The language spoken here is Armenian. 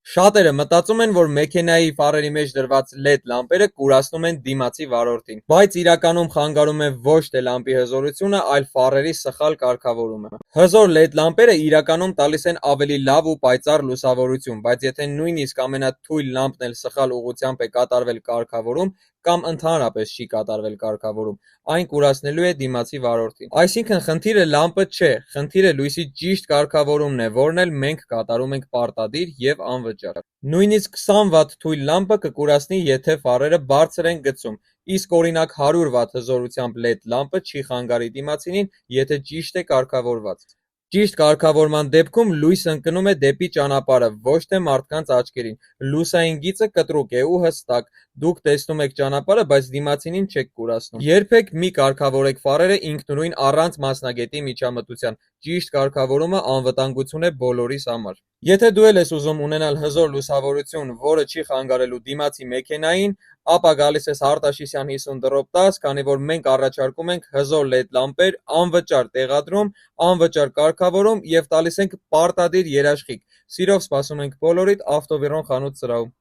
Շատերը մտածում են, որ մեքենայի ֆարերի մեջ դրված LED լամպերը կուրացնում են դիմացի վարորդին, բայց իրականում խանգարում է ոչ թե լամպի հզորությունը, այլ ֆարերի սխալ կարգավորումը։ Հզոր LED լամպերը իրականում տալիս են ավելի լավ ու պայծառ լուսավորություն, բայց եթե նույնիսկ ամենաթույլ լամպն էլ սխալ ուղղությամբ է կատարվել կարգավորում, կամ ընդհանրապես չի կատարվել կարգավորում, այն կուրացնելու է դիմացի վարորդին։ Այսինքն խնդիրը լամպը չէ, խնդիրը լույսի ճիշտ կարգավորումն է, որն էլ մենք կատարում ենք պարտադիր և անվճար։ Նույնիսկ 20 վատ թույլ լամպը կկուրացնի, եթե ֆարերը բարձր են գծում, իսկ օրինակ 100 վատ հզորությամբ LED լամպը չի խանգարի դիմացինին, եթե ճիշտ է կարգավորված։ Ճիշտ կարգավորման դեպքում լույսը ընկնում է դեպի ճանապարհը, ոչ թե մարդկանց աչքերին։ Լուսային գիծը կտրուկ է ու հստակ։ Դուք տեսնում եք ճանապարհը, բայց դիմացինին չեք կուրացնում։ Երբեք մի կարգավորեք ֆարերը ինքնուրույն առանց մասնագետի միջամտության։ Ճիշտ կարգավորումը անվտանգություն է բոլորիս համար։ Եթե դու էլ ես ուզում ունենալ հզոր լուսավորություն, որը չի խանգարելու դիմացի մեքենային, ապա գալիս ես Արտաշիսյան 50/10, քանի որ մենք առաջարկում ենք հզոր LED լամպեր, անվճար տեղադրում, անվճար կարգավորում և տալիս ենք պարտադիր երաշխիք։ Սիրով սպասում ենք բոլորիդ Ավտովիրոն խանութ սրահում։